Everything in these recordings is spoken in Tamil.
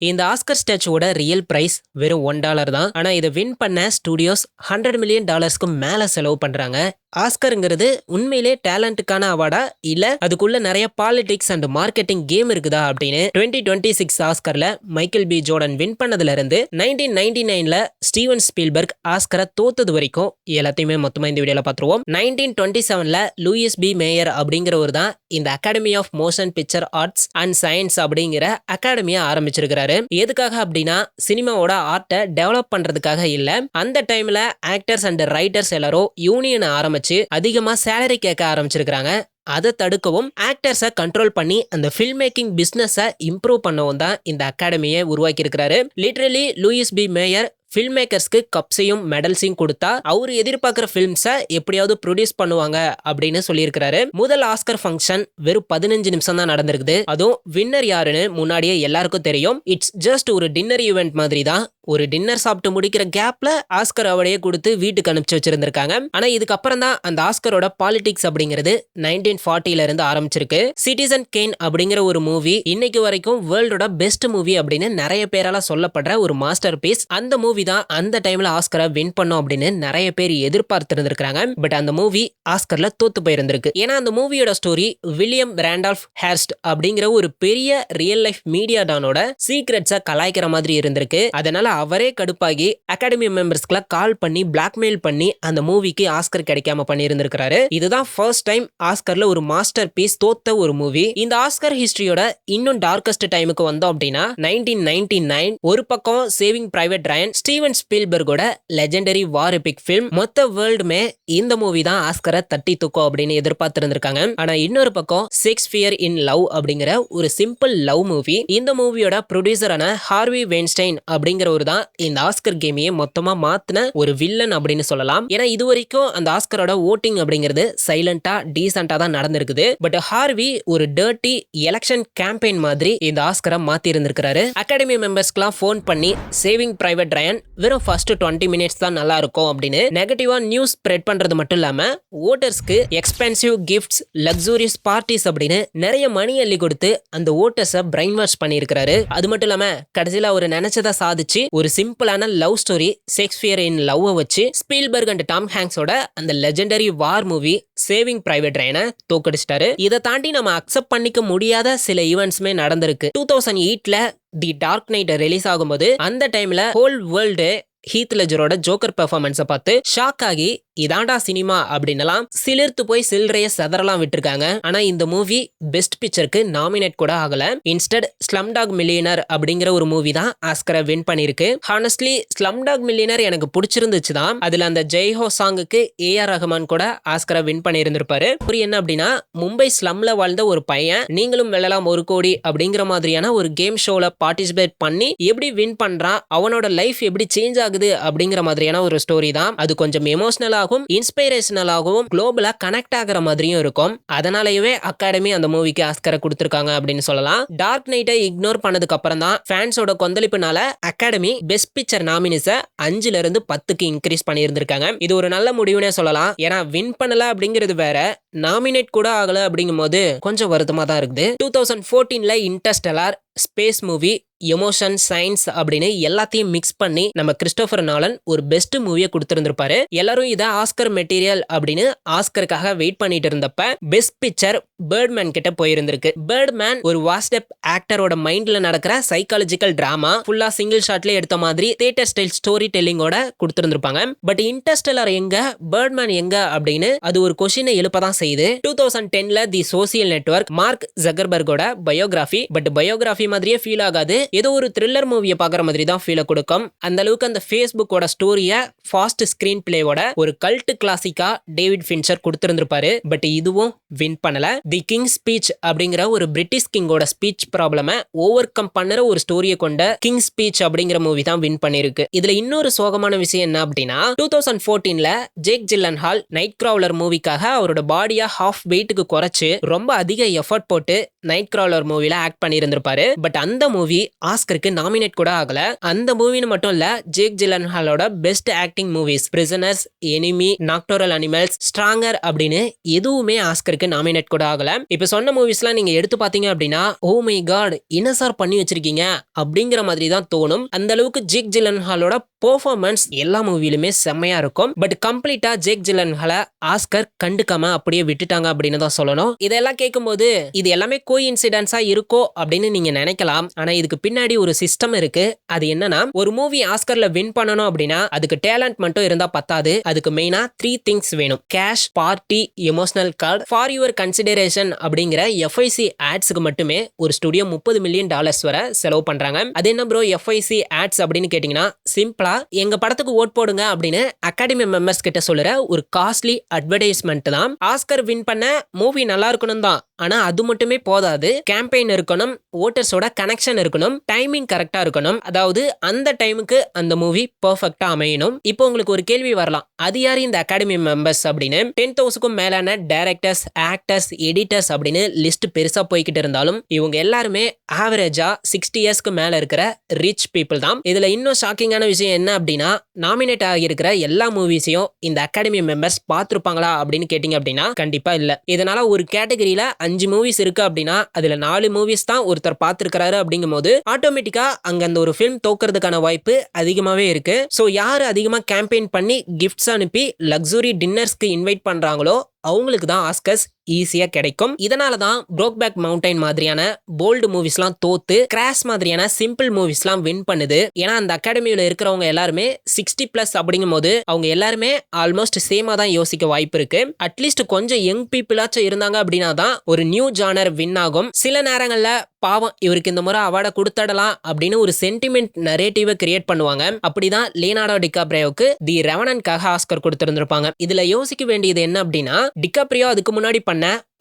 இந்த ஆஸ்கர் ஸ்டாச்சுவோட ரியல் பிரைஸ் வெறும் $1 தான். ஆனா இதை வின் பண்ண ஸ்டுடியோஸ் $100 மில்லியன் மேல செலவு பண்றாங்க. ஆஸ்கருங்கிறது உண்மையிலே டேலண்ட்டுக்கான அவார்டா இல்ல அதுக்குள்ள நிறைய பாலிடிக்ஸ் அண்ட் மார்க்கெட்டிங் கேம் இருக்குதா அப்படின்னு 2026 ஆஸ்கர்ல மைக்கேல் பி ஜோர்டன் வின் பண்ணதுல இருந்து 1999ல ஸ்டீவன் ஸ்பீல்பர்க் ஆஸ்கரை தோத்தது வரைக்கும் எல்லாத்தையுமே மொத்தமா இந்த வீடியோல பாத்துருவோம். 1927ல லூயிஸ் பி மேயர் அப்படிங்கிறவர் தான் இந்த academy of motion picture arts and science அப்படிங்கிற அகாடமியை ஆரம்பிச்சிருக்கிறாரு. எதுக்காக அப்படின்னா சினிமாவோட ஆர்ட்டை டெவலப் பண்றதுக்காக இல்ல. அந்த டைம்ல ஆக்டர்ஸ் அண்ட் ரைட்டர்ஸ் எல்லாரும் யூனியனை ஆரம்பிச்சு அதிகமா சேலரி கேட்க ஆரம்பிச்சிருக்காங்க. அதை தடுக்கவும் ஆக்டர்ஸை கண்ட்ரோல் பண்ணி அந்த ஃபில்ம் மேக்கிங் பிசினஸை இம்ப்ரூவ் பண்ணவும் தான் இந்த அகாடமியை உருவாக்கி இருக்கிறாரு. Literally Louis B Mayer film மேக்கர்ஸ்க்கு கப்ஸையும் மெடல்ஸையும் கொடுத்தா அவரு எதிர்பார்க்குற ஃபிலிம்ஸை எப்படியாவது ப்ரொடியூஸ் பண்ணுவாங்க அப்படின்னு சொல்லியிருக்கிறாரு. முதல் ஆஸ்கர் ஃபங்க்ஷன் வெறும் 15 நிமிஷம் தான் நடந்திருக்குது. அதுவும் வின்னர் யாருன்னு முன்னாடியே எல்லாருக்கும் தெரியும். இட்ஸ் ஜஸ்ட் ஒரு டின்னர் ஈவெண்ட் மாதிரி தான். ஒரு டின்னர் சாப்பிட்டு முடிக்கிற கேப்ல ஆஸ்கர் அவார்டையே கொடுத்து வீட்டுக்கு அனுப்பிச்சு வச்சிருந்திருக்காங்க. ஆனா இதுக்கப்புறம் தான் அந்த ஆஸ்கரோட பாலிடிக்ஸ் அப்படிங்கிறது 1940ல இருந்து ஆரம்பிச்சிருக்கு. சிட்டிசன் கேன் அப்படிங்கிற ஒரு மூவி இன்னைக்கு வரைக்கும் வேர்ல்டோட பெஸ்ட் மூவி அப்படின்னு நிறைய பேரால சொல்லப்படுற ஒரு மாஸ்டர் பீஸ். அந்த மூவி தான் அந்த டைம்ல ஆஸ்கரை வின் பண்ணும் அப்படின்னு நிறைய பேர் எதிர்பார்த்திருந்திருக்காங்க. பட் அந்த மூவி ஆஸ்கர்ல தோத்து போயிருந்திருக்கு. ஏன்னா அந்த மூவியோட ஸ்டோரி வில்லியம் ரேண்டால்ஃப் ஹேர்ஸ்ட் அப்படிங்கிற ஒரு பெரிய ரியல் லைஃப் மீடியா டானோட சீக்ரெட்ஸை கலாய்க்கிற மாதிரி இருந்திருக்கு. அதனால அவரே கடுப்பாகி அகாடமி மெம்பர்ஸ்க்குலாம் கால் பண்ணி பிளாக்மெயில் பண்ணி அந்த மூவிக்கு ஆஸ்கர் கிடைக்காம பண்ணியிருந்திருக்காரு. இதுதான் ஃபர்ஸ்ட் டைம் ஆஸ்கர்ல ஒரு மாஸ்டர் பீஸ் தோத்த ஒரு மூவி. இந்த ஆஸ்கர் ஹிஸ்டரியோட இன்னும் டார்க்கஸ்ட் டைமுக்கு வந்தோம் அப்படின்னா 1999 ஒரு பக்கம் சேவிங் பிரைவேட் ரயன் ஸ்டீவன் ஸ்பீல்பர்கோட லெஜெண்டரி வார் எபிக் ஃபிலிம். மொத்த வேர்ல்டுமே இந்த மூவி தான் ஆஸ்கரை தட்டி தூக்கும் அப்படின்னு எதிர்பார்த்திருந்திருக்காங்க. ஆனா இன்னொரு பக்கம் ஷேக்ஸ்பியர் இன் லவ் அப்படிங்கிற ஒரு சிம்பிள் லவ் மூவி. இந்த மூவியோட ப்ரொடியூசரான ஹார்வி வெயின்ஸ்டைன் அப்படிங்கிறவர் தான் இந்த ஆஸ்கர் கேமையே மொத்தமா மாத்தின ஒரு வில்லன் அப்படின்னு சொல்லலாம். ஏன்னா இது வரைக்கும் அந்த ஆஸ்கரோட ஓட்டிங் அப்படிங்கிறது சைலண்டா டீசென்டா தான் நடந்திருக்குது. பட் ஹார்வி ஒரு டர்ட்டி எலெக்ஷன் கேம்பெயின் மாதிரி இந்த ஆஸ்கரை மாத்தி இருந்திருக்காரு. அகாடமி மெம்பர்ஸ்க்குலாம் ஃபோன் பண்ணி சேவிங் பிரைவேட் ரயன் வெறும் ஃபர்ஸ்ட் 20 மினிட்ஸ் தான் நல்லா இருக்கும் அப்படின்னு நெகட்டிவா நியூஸ் ஸ்ப்ரெட் பண்றது மட்டும் இல்லாம ஓட்டர்ஸ்க்கு எக்ஸ்பென்சிவ் கிஃப்ட்ஸ் லக்ஸூரியஸ் பார்ட்டிஸ் அப்படின்னு நிறைய மணி அள்ளி கொடுத்து அந்த ஓட்டர்ஸை பிரைன் வாஷ் பண்ணியிருக்காரு. அது மட்டும் இல்லாம கடைசியில ஒரு நினைச்சதை சாதிச்சு ஒரு சிம்பிளான love story Shakespeare in love வச்சு ஸ்பீல்பர்க் அண்ட் டாம் ஹாங்க்ஸோட அந்த லெஜெண்டரி வார் மூவி சேவிங் பிரைவேட் ரயனை தோக்கடிச்சிட்டாரு. இதை தாண்டி நம்ம அக்செப்ட் பண்ணிக்க முடியாத சில ஈவெண்ட்ஸ்மே நடந்திருக்கு. 2008ல தி டார்க் நைட் ரிலீஸ் ஆகும்போது அந்த டைம்ல ஹோல் வேர்ல்டு ஹீத் லெஜரோட ஜோக்கர் பெர்ஃபார்மன்ஸை பார்த்து ஷாக் ஆகி இதாண்டா சினிமா அப்படின்னலாம் சிலிர்த்து போய் சில்லறைய செதறலாம் விட்டுருக்காங்க. ஆனா இந்த மூவி பெஸ்ட் பிக்சருக்கு நாமினேட் கூட ஆகல. இன்ஸ்டெட் ஸ்லம்டாக் மில்லியனர் அப்படிங்கிற ஒரு மூவி தான் ஆஸ்கரை வின் பண்ணிருக்கு. ஹானஸ்ட்லி ஸ்லம்டாக் மில்லியனர் எனக்கு பிடிச்சிருந்துச்சு தான். அதுல அந்த ஜெய்ஹோ சாங்குக்கு ஏஆர் ரஹ்மான் கூட ஆஸ்கரை வின் பண்ணி இருந்திருப்பாரு. என்ன அப்படின்னா மும்பை ஸ்லம்ல வாழ்ந்த ஒரு பையன் நீங்களும் வெல்லலாம் 1 கோடி அப்படிங்கிற மாதிரியான ஒரு கேம் ஷோல பார்ட்டிசிபேட் பண்ணி எப்படி வின் பண்றான், அவனோட லைஃப் எப்படி சேஞ்ச் ஆகுது அப்படிங்கிற மாதிரியான ஒரு ஸ்டோரி தான். அது கொஞ்சம் எமோஷனலா இன்ஸ்பிரேஷனலாகவும் குளோபலா கனெக்ட் ஆகிற மாதிரியும் இருக்கும். அதனாலயே அகாடமி அந்த மூவிக்கு ஆஸ்கரை கொடுத்திருக்காங்க அப்படின்னு சொல்லலாம். டார்க் நைட்டை இக்னோர் பண்ணதுக்கு அப்புறம் தான் ஃபேன்ஸோட கொந்தளிப்புனால அகாடமி பெஸ்ட் பிக்சர் நாமினிஸை 5ல இருந்து 10க்கு இன்க்ரீஸ் பண்ணி இருந்திருக்காங்க. இது ஒரு நல்ல முடிவுனே சொல்லலாம். ஏன்னா வின் பண்ணல அப்படிங்கிறது வேற, நாமினேட் கூட ஆகல அப்படிங்கும் போது கொஞ்சம் வருத்தமா தான் இருக்குது. 2014ல Interstellar space movie emotion science அப்படின்னு எல்லாத்தையும் மிக்ஸ் பண்ணி நம்ம கிறிஸ்டோபர் நாலன் ஒரு பெஸ்ட் மூவியை கொடுத்திருந்திருப்பாரு. எல்லாரும் இதை ஆஸ்கர் மெட்டீரியல் அப்படின்னு ஆஸ்கருக்காக வெயிட் பண்ணிட்டு இருந்தப்ப பெஸ்ட் பிக்சர் பேர்ட்மேன் கிட்ட போயிருந்திருக்கு. பேர்ட்மேன் ஒரு வாஸ்டப் ஆக்டரோட மைண்ட்ல நடக்கிற சைக்காலஜிக்கல் டிராமா ஃபுல்லா சிங்கிள் ஷாட்ல எடுத்த மாதிரி தியேட்டர் ஸ்டைல் ஸ்டோரி டெல்லிங்கோட கொடுத்திருந்திருப்பாங்க. பட் இன்டர்ஸ்டெல்லார் எங்க, பேர்ட்மேன் எங்க அப்படின்னு அது ஒரு கொஸ்டினை எழுப்பதான் செய்யுது. 2010ல தி சோசியல் நெட்வொர்க் மார்க் ஜக்கர்பர்கோட பயோகிராஃபி. பட் பயோகிராஃபி மாதிரியே ஃபீல் ஆகாது. ஏதோ ஒரு த்ரில்லர் மூவியை பார்க்குற மாதிரி தான் ஃபீலை கொடுக்கும். அந்த அளவுக்கு அந்த ஃபேஸ்புக்கோட ஸ்டோரியை ஃபாஸ்ட் ஸ்கிரீன் பிளேவோட ஒரு கல்ட் கிளாசிக்கா டேவிட் ஃபின்ச்சர் கொடுத்திருந்திருப்பாரு. பட் இதுவும் வின் பண்ணல. தி கிங் ஸ்பீச் அப்படிங்கிற ஒரு பிரிட்டிஷ் கிங்கோட ஸ்பீச் ப்ராப்ளமை ஓவர் கம் பண்ணுற ஒரு ஸ்டோரியை கொண்ட கிங் ஸ்பீச் அப்படிங்கிற மூவி தான் வின் பண்ணிருக்கு. இதுல இன்னொரு சோகமான விஷயம் என்ன அப்படின்னா 2014ல ஜேக் ஜில்லன்ஹால் நைட் கிராவலர் மூவிக்காக அவரோட பாடியா ஹாஃப் வெயிட்டுக்கு குறைச்சு ரொம்ப அதிக எஃபர்ட் போட்டு நைட் கிராவலர் மூவில ஆக்ட் பண்ணி இருந்திருப்பாரு. பட் அந்த மூவி ஆஸ்கருக்கு நாமினேட் கூட ஆகல. அந்த மூவின்னு மட்டும் இல்ல, ஜேக் ஜில்லன்ஹாலோட best acting movies Prisoners, Enemy, Nocturnal Animals, Stronger அப்படின்னு எதுவுமே ஆஸ்கருக்கு ஆஸ்கருக்கு நாமினேட் கூட ஆகல. இப்ப சொன்ன மூவிஸ்லாம் நீங்க எடுத்து பாத்தீங்க அப்படின்னா, ஓ மை காட் என்ன சார் பண்ணி வச்சிருக்கீங்க அப்படிங்கிற மாதிரி தான் தோணும். அந்த அளவுக்கு ஜேக் ஜிலன்ஹாலோட பெர்ஃபார்மன்ஸ் எல்லா மூவிலுமே செம்மையா இருக்கும். பட் கம்ப்ளீட்டா ஜேக் ஜிலன்ஹால ஆஸ்கர் கண்டுக்காம அப்படியே விட்டுட்டாங்க அப்படின்னு தான் சொல்லணும். இதெல்லாம் கேட்கும்போது இது எல்லாமே கோஇன்சிடென்ஸா இருக்கோ அப்படின்னு நீங்க நினைக்கலாம். ஆனா இதுக்கு பின்னாடி ஒரு சிஸ்டம் இருக்கு. அது என்னன்னா, ஒரு மூவி ஆஸ்கர்ல வின் பண்ணணும் அப்படின்னா அதுக்கு டேலண்ட் மட்டும் இருந்தா பத்தாது. அதுக்கு மெயினா 3 திங்ஸ் வேணும். Cash, party, emotional card, for your consideration அப்படிங்கிற FIC ஆட்ஸ்க்கு மட்டுமே ஒரு ஸ்டுடியோ $30 மில்லியன் வரை செலவு பண்றாங்க. அது என்ன ப்ரோ FIC ஆட்ஸ் அப்படின்னு கேட்டீங்கன்னா, சிம்பிளா எங்க படத்துக்கு ஓட் போடுங்க அப்படின்னு அகாடமி மெம்பர்ஸ் கிட்ட சொல்லுற ஒரு காஸ்ட்லி அட்வர்டைஸ்மெண்ட் தான். ஆஸ்கர் வின் பண்ண மூவி நல்லா இருக்கணும் தான், ஆனா அது மட்டுமே போதாது. கேம்பெயின் இருக்கணும், ஓட்டர்ஸோட கனெக்ஷன் இருக்கணும், டைமிங் கரெக்டா இருக்கணும். அதாவது அந்த டைமுக்கு அந்த மூவி பெர்ஃபெக்ட்டா அமையணும். இப்போ உங்களுக்கு ஒரு கேள்வி வரலாம், அது யாரு இந்த அகாடமி மெம்பர்ஸ் அப்படின்னு. 10,000க்கும் மேலான டைரக்டர்ஸ், ஆக்டர்ஸ், எடிட்டர்ஸ் அப்படின்னு லிஸ்ட் பெருசா போய்கிட்டு இருந்தாலும் இவங்க எல்லாருமே ஆவரேஜா 60 இயர்ஸ்க்கு மேல இருக்கிற ரிச் பீப்புள் தான். இதுல இன்னும் ஷாக்கிங்கான விஷயம் என்ன அப்படின்னா, நாமினேட் ஆகியிருக்கிற எல்லா மூவிஸையும் இந்த அகாடமி மெம்பர்ஸ் பார்த்திருப்பாங்களா அப்படின்னு கேட்டீங்க அப்படின்னா கண்டிப்பா இல்ல. இதனால ஒரு கேட்டகரியில 5 மூவிஸ் இருக்கு அப்படின்னா அதுல 4 மூவிஸ் தான் ஒருத்தர் பார்த்திருக்கிறாரு அப்படிங்கும் போது ஆட்டோமேட்டிக்கா அங்க அந்த ஒரு ஃபிலிம் தோக்கிறதுக்கான வாய்ப்பு அதிகமாவே இருக்கு. சோ யாரு அதிகமா கேம்பெயின் பண்ணி கிஃப்ட்ஸ் அனுப்பி லக்ஸுரி டின்னர்ஸ்க்கு இன்வைட் பண்றாங்களோ அவங்களுக்கு தான் ஆஸ்கர்ஸ் ஈஸியா கிடைக்கும். இதனால தான் ப்ரோக்பேக் மவுண்டைன் மாதிரியான போல்டு மூவிஸ்லாம் தோத்து கிராஷ் மாதிரியான சிம்பிள் மூவிஸ்லாம் வின் பண்ணுது. ஏன்னா அந்த அகாடமியில இருக்கிறவங்க எல்லாருமே 60+ அப்படிங்கும் போது அவங்க எல்லாருமே ஆல்மோஸ்ட் சேமா தான் யோசிக்க வாய்ப்பு இருக்கு. அட்லீஸ்ட் கொஞ்சம் யங் பீப்புளாச்சும் இருந்தாங்க அப்படின்னா தான் ஒரு நியூ ஜானர் வின் ஆகும். சில நேரங்கள்ல பாவம் இவருக்கு இந்த முறை அவார்டை கொடுத்துடலாம் அப்படின்னு ஒரு சென்டிமெண்ட் நரேட்டிவை கிரியேட் பண்ணுவாங்க. அப்படிதான் லியோனார்டோ டிகாப்ரியோவுக்கு தி ரெவனன்ட்காக ஆஸ்கர் கொடுத்திருந்திருப்பாங்க. இதுல யோசிக்க வேண்டியது என்ன அப்படின்னா, டிகாப்ரியோ அதுக்கு முன்னாடி பண்ண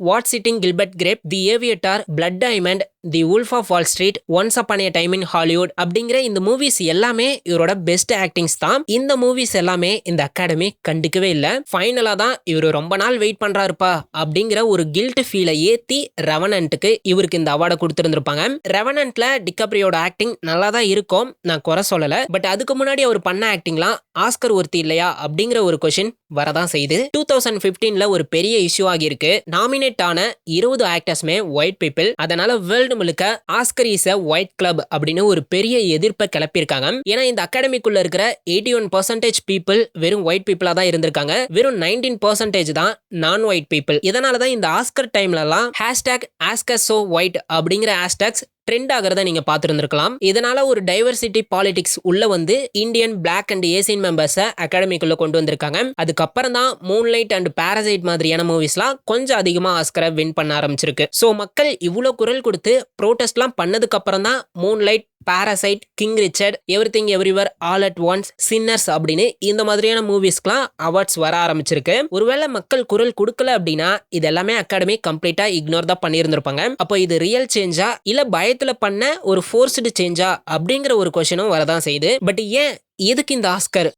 வாட் சிட்டிங் Gilbert Grape, the aviator, blood diamond, the wolf of wall street, once upon a time in Hollywood அப்படிங்கிற இந்த மூவிஸ் எல்லாமே இவரோட பெஸ்ட் ஆக்டிங்ஸ் தான். இந்த மூவிஸ் எல்லாமே இந்த அகாடமி கண்டுக்கவே இல்ல. ஃபைனலா தான் இவர் ரொம்ப நாள் வெயிட் பண்றாருப்பா அப்படிங்கிற ஒரு கில்ட் ஃபீலை ஏத்தி ரெவனன்ட்க்கு இவருக்கு இந்த அவார்டை கொடுத்திருந்திருப்பாங்க. ரெவனன்ட்ல டிகாப்ரியோட ஆக்டிங் நல்லா தான் இருக்கும், நான் குறை சொல்லல. பட் அதுக்கு முன்னாடி அவர் பண்ண ஆக்டிங்லாம் ஆஸ்கர் ஒர்த்தி இல்லையா அப்படிங்கிற ஒரு கொஸ்டின் வரதான் செய்யுது. 2015ல ஒரு பெரிய இஷ்யூ ஆகியிருக்கு. நாமினேட் ஆன 20 ஆக்டர்ஸ்மே ஒயிட் பீப்புள். அதனால வேர்ல்டு முழுக்க Oscar is a white club அப்படின்னு ஒரு பெரிய எதிர்ப்பை கிளப்பியிருக்காங்க. ஏன்னா இந்த அகாடமிக்குள்ள இருக்கிற 81% பீப்புள் வெறும் ஒயிட் பீப்புளா தான் இருந்திருக்காங்க. வெறும் 19% தான் நான் ஒயிட் பீப்புள். இதனால தான் இந்த ஆஸ்கர் டைம்லலாம் #AskUsSoWhite அப்படிங்கிற ஹேஷ்டேக்ஸ் ட்ரெண்ட் ஆகிறத நீங்க பார்த்துருந்துருக்கலாம். இதனால ஒரு டைவர்சிட்டி பாலிடிக்ஸ் உள்ள வந்து இந்தியன், பிளாக் அண்ட் ஏசியன் மெம்பர்ஸை அகாடமிக்குள்ள கொண்டு வந்திருக்காங்க. அதுக்கப்புறம் தான் மூன்லைட் அண்ட் பாரசைட் மாதிரியான மூவிஸ்லாம் கொஞ்சம் அதிகமா ஆஸ்கரை வின் பண்ண ஆரம்பிச்சிருக்கு. ஸோ மக்கள் இவ்வளோ குரல் கொடுத்து ப்ரோட்டஸ்ட்லாம் பண்ணதுக்கு அப்புறம் தான் moonlight, parasite, king Richard, everything everywhere all at once, sinners அப்படின்னு இந்த மாதிரியான மூவிஸ்க்குலாம் அவார்ட்ஸ் வர ஆரம்பிச்சிருக்கு. ஒருவேளை மக்கள் குரல் கொடுக்கல அப்படின்னா இது எல்லாமே அகாடமி கம்ப்ளீட்டா இக்னோர் தான் பண்ணியிருந்திருப்பாங்க. அப்போ இது ரியல் சேஞ்சா இல்ல பயத்துல பண்ண ஒரு ஃபோர்ஸ்டு சேஞ்சா அப்படிங்கிற ஒரு கொஸ்டினும் வரதான் செய்யுது. பட் ஏன் எதுக்கு இந்த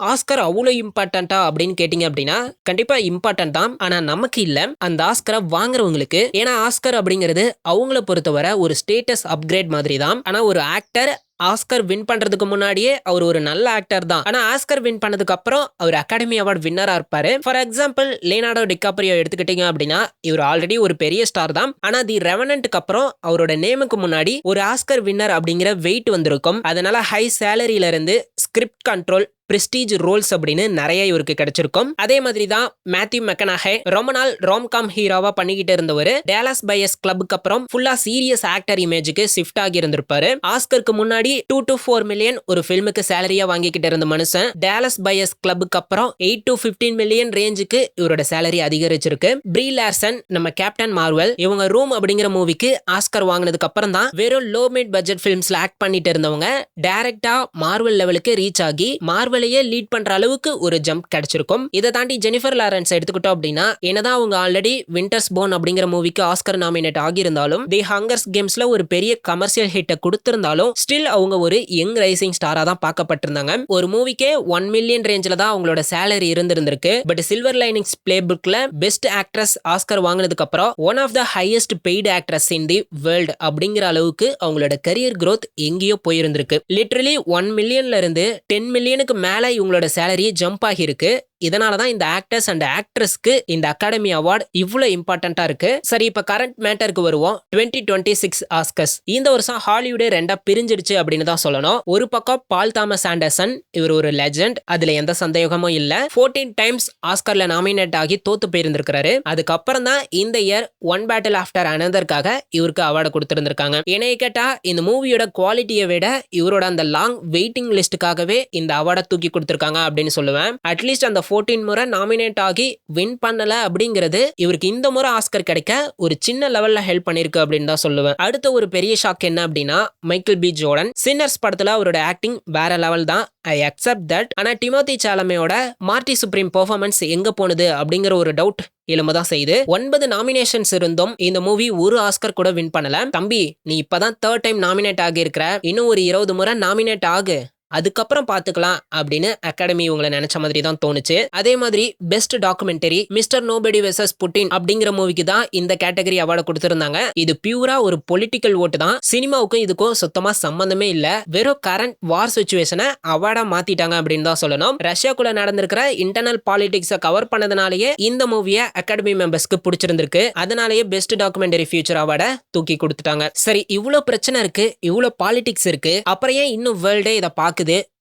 ஆஸ்கர் அவ்வளோ இம்பார்ட்டண்டா அப்படின்னு கேட்டீங்க அப்படின்னா கண்டிப்பா இம்பார்ட்டன்ட் தான், ஆனா நமக்கு இல்ல, அந்த ஆஸ்கரை வாங்குறவங்களுக்கு. ஏன்னா ஆஸ்கர் அப்படிங்கிறது அவங்கள பொறுத்தவரை ஒரு ஸ்டேட்டஸ் அப்கிரேட் மாதிரி தான். ஆனா ஒரு ஆக்டர் ஆஸ்கர் வின் பண்றதுக்கு முன்னாடியே அவர் ஒரு நல்ல ஆக்டர் தான். ஆனா ஆஸ்கர் வின் பண்ணதுக்கு அப்புறம் அவர் அகாடமி அவார்டு வின்னரா இருப்பாரு. ஃபார் எக்ஸாம்பிள் லியோனார்டோ டிகாப்ரியோ எடுத்துக்கிட்டீங்க அப்படின்னா இவர் ஆல்ரெடி ஒரு பெரிய ஸ்டார் தான். ஆனா தி ரெவனன்ட்க்கு அப்புறம் அவரோட நேமுக்கு முன்னாடி ஒரு ஆஸ்கர் வின்னர் அப்படிங்கிற வெயிட் வந்திருக்கும். அதனால ஹை சேலரியில இருந்து ஸ்கிரிப்ட் கண்ட்ரோல், பிரஸ்டீஜ் ரோல்ஸ் அப்படின்னு நிறைய இவருக்கு கிடைச்சிருக்கும். அதே மாதிரி தான் மேத்யூ மெக்கனாஹே ரொம்ப நாள் ராம்காம் ஹீரோவா பண்ணிக்கிட்டு இருந்தவர் டேலஸ் பையர்ஸ் கிளப்புக்கு அப்புறம் ஃபுல்லா சீரியஸ் ஆக்டர் இமேஜுக்கு ஷிஃப்ட் ஆகி இருந்திருப்பாரு. ஆஸ்கருக்கு முன்னாடி 2 to 4 மில்லியன் ஒரு ஃபில்முக்கு சேலரியா வாங்கிக்கிட்டு இருந்த மனுஷன் டேலஸ் பையர்ஸ் கிளப்புக்கு அப்புறம் 8 to 15 மில்லியன் ரேஞ்சுக்கு இவரோட சேலரி அதிகரிச்சிருக்கு. ப்ரீ லார்சன், நம்ம கேப்டன் மார்வெல், இவங்க ரூம் அப்படிங்கிற மூவிக்கு ஆஸ்கர் வாங்கினதுக்கு அப்புறம் தான் வெறும் லோ மிட் பட்ஜெட் ஃபிலிம்ஸ்ல ஆக்ட் பண்ணிட்டு இருந்தவங்க டைரக்டா மார்வெல் லெவலுக்கு ரீச் ஆகி மார்வெல் லீட் பண்ற அளவுக்கு ஒரு ஜம்ப் கிடைச்சிருக்கும். இதை தாண்டி ஜெனிஃபர் லாரன்ஸ் எடுத்துக்கிட்டோம் அப்படின்னா என்னதான் அவங்க ஆல்ரெடி விண்டர்ஸ் போர்ன் அப்படிங்கிற மூவிக்கு ஆஸ்கர் நாமினேட் ஆகியிருந்தாலும் தி ஹங்கர்ஸ் கேம்ஸ்ல ஒரு பெரிய கமர்ஷியல் ஹிட்டை கொடுத்திருந்தாலும் ஸ்டில் அவங்க ஒரு யங் ரைசிங் ஸ்டாரா தான் பார்க்கப்பட்டிருந்தாங்க. ஒரு மூவிக்கே 1 மில்லியன் ரேஞ்சில தான் அவங்களோட சேலரி இருந்திருக்கு. பட் சில்வர் லைனிங்ஸ் பிளே புக்ல பெஸ்ட் ஆக்ட்ரஸ் ஆஸ்கர் வாங்கினதுக்கு அப்புறம் one of the highest paid actress in the world அப்படிங்கிற அளவுக்கு அவங்களோட கரியர் growth எங்கேயோ போயிருந்திருக்கு. லிட்டரலி 1 மில்லியன்ல இருந்து 10 மில்லியனுக்கு மேல இவங்களோட சேலரி ஜம்ப் ஆகிருக்கு. இதனால தான் இந்த ஆக்டர்ஸ் அண்ட் ஆக்ட்ரஸ்க்கு இந்த அகாடமி அவார்ட் இவ்வளவு இம்பார்ட்டண்டா இருக்கு. சரி, இப்ப கரண்ட் மேட்டருக்கு வருவோம். 2026 ஆஸ்கர்ஸ் இந்த வருஷம் ஹாலிவுட்டே ரெண்டா பிரிஞ்சிடுச்சு அப்படின்னு தான் சொல்லணும். ஒரு பக்கம் பால் தாமஸ் ஆண்டர்சன், இவர் ஒரு லெஜெண்ட், அதுல எந்த சந்தேகமும் இல்ல. 14 டைம்ஸ் ஆஸ்கர்ல நாமினேட் ஆகி தோத்து போயிருந்திருக்காரு. அதுக்கப்புறம் தான் இந்த இயர் ஒன் பேட்டில் ஆஃப்டர் அனதர்க்காக இவருக்கு அவார்டு கொடுத்திருந்திருக்காங்க. என்னைய கேட்டா இந்த மூவியோட குவாலிட்டியை விட இவரோட அந்த லாங் வெயிட்டிங் லிஸ்டுக்காகவே இந்த அவார்டை தூக்கி கொடுத்திருக்காங்க அப்படின்னு சொல்லுவேன். அட்லீஸ்ட் அந்த 14 முறை நாமினேட் ஆகி வின் பண்ணல அப்படிங்கிறது இவருக்கு இந்த முறை ஆஸ்கர் கிடைக்க ஒரு சின்ன லெவல்ல ஹெல்ப் பண்ணிருக்கு அப்படின்னு தான் சொல்லுவேன். அடுத்த ஒரு பெரிய ஷாக் என்ன அப்படின்னா, மைக்கேல் பி ஜோர்டன் சின்னர்ஸ் படத்துல அவரோட ஆக்டிங் வேற லெவல் தான், ஐ அக்செப்ட் தட். ஆனா டிமோத்தி சாலமேயோட மார்ட்டி சுப்ரீம் பெர்ஃபார்மன்ஸ் எங்க போனது அப்படிங்கிற ஒரு டவுட் எழுமதான் செய்யுது. 9 நாமினேஷன்ஸ் இருந்தும் இந்த மூவி ஒரு ஆஸ்கர் கூட வின் பண்ணல. தம்பி, நீ இப்பதான் 3rd டைம் நாமினேட் ஆகி இருக்கிற, இன்னும் ஒரு 20 முறை நாமினேட் ஆகு, அதுக்கப்புறம் பாத்துக்கலாம் அப்படின்னு அகாடமி உங்களை நினைச்ச மாதிரி தான் தோணுச்சு. அதே மாதிரி best documentary mister nobody versus Putin அப்படிங்கிற மூவிக்கு தான் இந்த கேட்டகரி அவார்டு கொடுத்திருந்தாங்க. இது பியூரா ஒரு பொலிட்டிக்கல் ஓட்டு தான். சினிமாவுக்கும் இதுக்கும் சுத்தமா சம்பந்தமே இல்ல. வெறும் கரண்ட் வார் சிச்சுவேஷனை அவார்டா மாத்திட்டாங்க அப்படின்னு தான் சொல்லணும். ரஷ்யாக்குள்ள நடந்திருக்கிற இன்டர்னல் பாலிடிக்ஸை கவர் பண்ணதுனாலேயே இந்த மூவியை அகாடமி மெம்பர்ஸ்க்கு பிடிச்சிருந்திருக்கு. அதனாலேயே பெஸ்ட் டாக்குமெண்டரி ஃபியூச்சர் அவார்டை தூக்கி கொடுத்துட்டாங்க. சரி, இவ்வளவு பிரச்சனை இருக்கு, இவ்வளவு பாலிடிக்ஸ் இருக்கு, அப்புறம் ஏன் இன்னும் வேர்ல்டே இதை பாக்குது?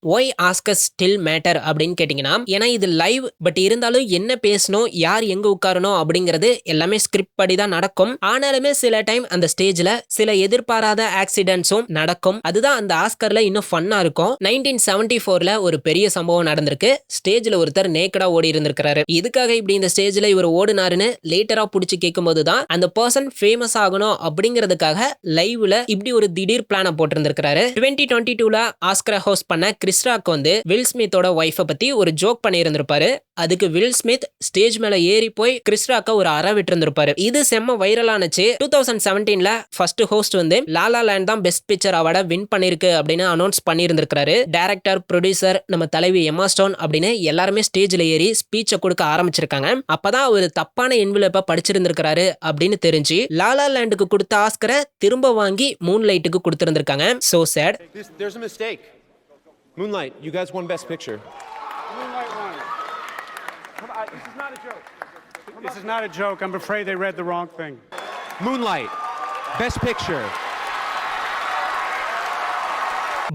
Why Oscars still matter அப்படின்னு கேட்டீங்கன்னா, ஏன்னா இது லைவ், பட் இருந்தாலும் என்ன பேசணும், யார் எங்க உட்காரணும் அப்படிங்கிறது எல்லாமே ஸ்கிரிப்ட் படி தான் நடக்கும். ஆனாலுமே சில டைம் அந்த ஸ்டேஜ்ல சில எதிர்பாராத ஆக்சிடென்ட்ஸும் நடக்கும். அதுதான் அந்த ஆஸ்கர்ல இன்னும் ஃபன்னா இருக்கும். 1974ல ஒரு பெரிய சம்பவம் நடந்திருக்கு. ஸ்டேஜ்ல ஒருத்தர் நேக்கடா ஓடி இருந்திருக்காரு. இதுக்காக இப்படி இந்த ஸ்டேஜ்ல இவர் ஓடுனாருன்னு லேட்டரா புடிச்சு கேட்கும் போதுதான் அந்த பர்சன் ஃபேமஸ் ஆகணும் அப்படிங்கிறதுக்காக லைவ்ல இப்படி ஒரு திடீர் பிளான போட்டிருந்திருக்காரு. 2022ல ஆஸ்கரை ஹோஸ்ட் பண்ண கிறிஸ் ராக் வந்து வில் ஸ்மித்தோட ஒய்ஃபை பத்தி ஒரு ஜோக் பண்ணி இருந்திருப்பாரு. அதுக்கு வில் ஸ்மித் ஸ்டேஜ் மேல ஏறி போய் கிறிஸ் ராக்க ஒரு அற விட்டு இருந்திருப்பாரு. இது செம்ம வைரல் ஆனச்சு. 2017ல ஃபர்ஸ்ட் ஹோஸ்ட் வந்து லாலா லேண்ட் தான் பெஸ்ட் பிக்சர் அவார்டை வின் பண்ணிருக்கு அப்படின்னு அனௌன்ஸ் பண்ணி இருந்திருக்காரு. டைரக்டர், ப்ரொடியூசர், நம்ம தலைவி எம்மா ஸ்டோன் அப்படின்னு எல்லாருமே ஸ்டேஜ்ல ஏறி ஸ்பீச்சை கொடுக்க ஆரம்பிச்சிருக்காங்க. அப்பதான் ஒரு தப்பான என்வலப்பை படிச்சிருந்திருக்காரு அப்படின்னு தெரிஞ்சு லாலா லேண்டுக்கு கொடுத்த ஆஸ்கரை திரும்ப வாங்கி மூன் லைட்டுக்கு கொடுத்திருந்திருக்காங்க. So sad. There's a mistake. Moonlight, you guys won Best Picture. Moonlight won. Come on, this is not a joke. This is not a joke. I'm afraid they read the wrong thing. Moonlight, Best Picture.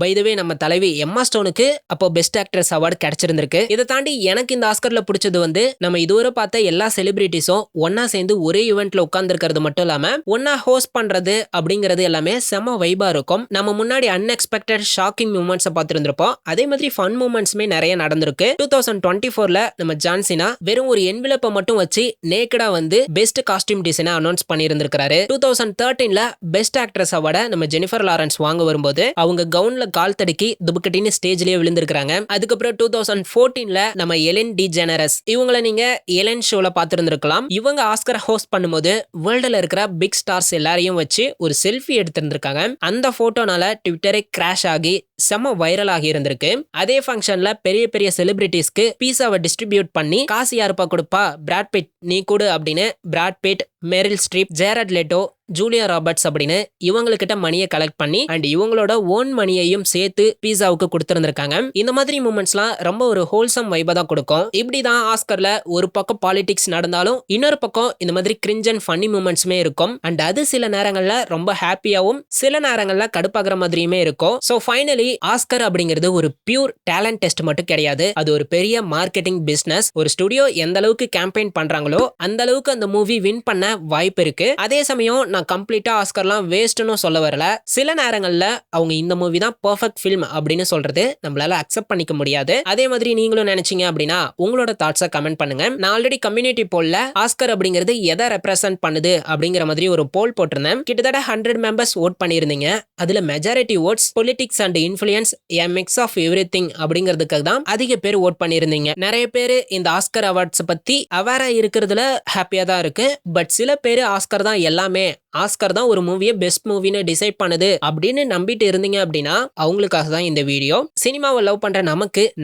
By the way, நம்ம தலைவி எம்மா ஸ்டோனுக்கு அப்போ பெஸ்ட் ஆக்ட்ரஸ் அவார்டு கிடைச்சிருந்திருக்கு. இதை தாண்டி எனக்கு இந்த ஆஸ்கர்ல பிடிச்சது வந்து, நம்ம இதுவரை பார்த்த எல்லா செலிபிரிட்டிஸும் ஒன்னா சேர்ந்து ஒரே ஈவெண்ட்ல உட்கார்ந்து இருக்கிறது மட்டும் இல்லாம ஒன்னா ஹோஸ்ட் பண்றது அப்படிங்கிறது எல்லாமே செம வைபா இருக்கும். நம்ம முன்னாடி அன்எக்ஸ்பெக்டட் ஷாக்கிங் மூமெண்ட்ஸை பார்த்திருந்திருப்போம். அதே மாதிரி ஃபன் மூமெண்ட்ஸுமே நிறைய நடந்திருக்கு. 2024ல நம்ம ஜான்சினா வெறும் ஒரு என்வலப்பை மட்டும் வச்சு நேக்கடா வந்து பெஸ்ட் காஸ்டியூம் டிசைனை அனௌன்ஸ் பண்ணியிருந்திருக்காரு. 2013ல பெஸ்ட் ஆக்ட்ரஸ் அவார்டை நம்ம ஜெனிஃபர் லாரன்ஸ் வாங்க வரும்போது அவங்க கவுன்ல கால் தடுக்கி துபக்கட்டின்னு ஸ்டேஜ்லயே விழுந்திருக்காங்க. அதுக்கப்புறம் 2014ல நம்ம எலன் டிஜெனரஸ், இவங்களை நீங்க எலன் ஷோல பார்த்திருந்திருக்கலாம். இவங்க ஆஸ்கர் ஹோஸ்ட் பண்ணும்போது வேர்ல்டுல இருக்கிற பிக் ஸ்டார்ஸ் எல்லாரையும் வச்சு ஒரு செல்ஃபி எடுத்திருந்திருக்காங்க. அந்த போட்டோனால ட்விட்டரே கிராஷ் ஆகி செம வைரல் ஆகி இருந்திருக்கு. அதே ஃபங்க்ஷன்ல பெரிய பெரிய செலிபிரிட்டிஸ்க்கு பீஸாவை டிஸ்ட்ரிபியூட் பண்ணி காசு யாருப்பா கொடுப்பா, பிராட் பிட் நீ கொடு அப்படின்னு Brad Pitt, Merrill ஸ்ட்ரீப், Jared லெட்டோ, Julia Roberts அப்படின்னு இவங்ககிட்ட மணியை கலெக்ட் பண்ணி அண்ட் இவங்களோட ஓன் மணியையும் சேர்த்து பீஸாவுக்கு கொடுத்திருந்திருக்காங்க. இந்த மாதிரி மூமெண்ட்ஸ்லாம் ரொம்ப ஒரு ஹோல்சம் வைபா தான் கொடுக்கும். இப்படிதான் ஆஸ்கர்ல ஒரு பக்கம் பாலிடிக்ஸ் நடந்தாலும் இன்னொரு பக்கம் இந்த மாதிரி கிரிஞ்ச் அண்ட் ஃபன்னி மூமெண்ட்ஸுமே இருக்கும். அண்ட் அது சில நேரங்கள்ல ரொம்ப ஹாப்பியாவும் சில நேரங்கள்ல கடுப்பாகிற மாதிரியுமே இருக்கும். ஸோ ஃபைனலி ஆஸ்கர் அப்படிங்கிறது ஒரு பியூர் டேலண்ட் டெஸ்ட் மட்டும் கிடையாது. அது ஒரு பெரிய மார்க்கெட்டிங் பிசினஸ். ஒரு ஸ்டுடியோ எந்த அளவுக்கு கேம்பெயின் பண்றாங்களோ அந்த அளவுக்கு அந்த மூவி வின் பண்ண வாய்ப்பு இருக்கு. அதே சமயம் நான் கம்ப்ளீட்டா ஆஸ்கர்லாம் வேஸ்ட்னு சொல்ல வரல. சில நேரங்கள்ல அவங்க இந்த மூவி தான் பெர்ஃபெக்ட் ஃபில்ம் அப்படின்னு சொல்றது நம்மளால அக்செப்ட் பண்ணிக்க முடியாது. அதே மாதிரி நீங்களும் நினைச்சீங்க அப்படின்னா உங்களோட தாட்ஸை கமெண்ட் பண்ணுங்க. நான் ஆல்ரெடி கம்யூனிட்டி போல்ல ஆஸ்கர் அப்படிங்கிறது எதை ரெப்ரசென்ட் பண்ணுது அப்படிங்கிற மாதிரி ஒரு போல் போட்டிருந்தேன். கிட்டத்தட்ட 100 மெம்பர்ஸ் ஓட் பண்ணியிருந்தீங்க. அதுல majority votes politics and influence a mix of everything அப்படிங்கிறதுக்காக தான் அதிக பேர் ஓட் பண்ணியிருந்தீங்க. நிறைய பேர் இந்த ஆஸ்கர் அவார்ட்ஸ் பத்தி அவேரா இருக்கிறதுல ஹாப்பியா தான் இருக்கு. பட் சில பேர் ஆஸ்கர் தான் எல்லாமே, ஆஸ்கர் தான் ஒரு மூவியை பெஸ்ட் மூவின்னு டிசைட் பண்ணுது அப்படின்னு நம்பிட்டு இருந்தீங்க அப்படின்னா அவங்களுக்காக தான் இந்த வீடியோ. சினிமாவை லவ் பண்ற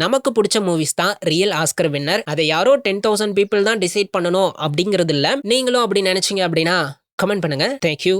நமக்கு பிடிச்ச மூவிஸ் தான் ரியல் ஆஸ்கர் வின்னர். அதை யாரோ 10,000 பீப்புள் தான் டிசைட் பண்ணணும் அப்படிங்கிறது இல்ல. நீங்களும் அப்படி நினைச்சீங்க அப்படின்னா கமெண்ட் பண்ணுங்க. தேங்க்யூ.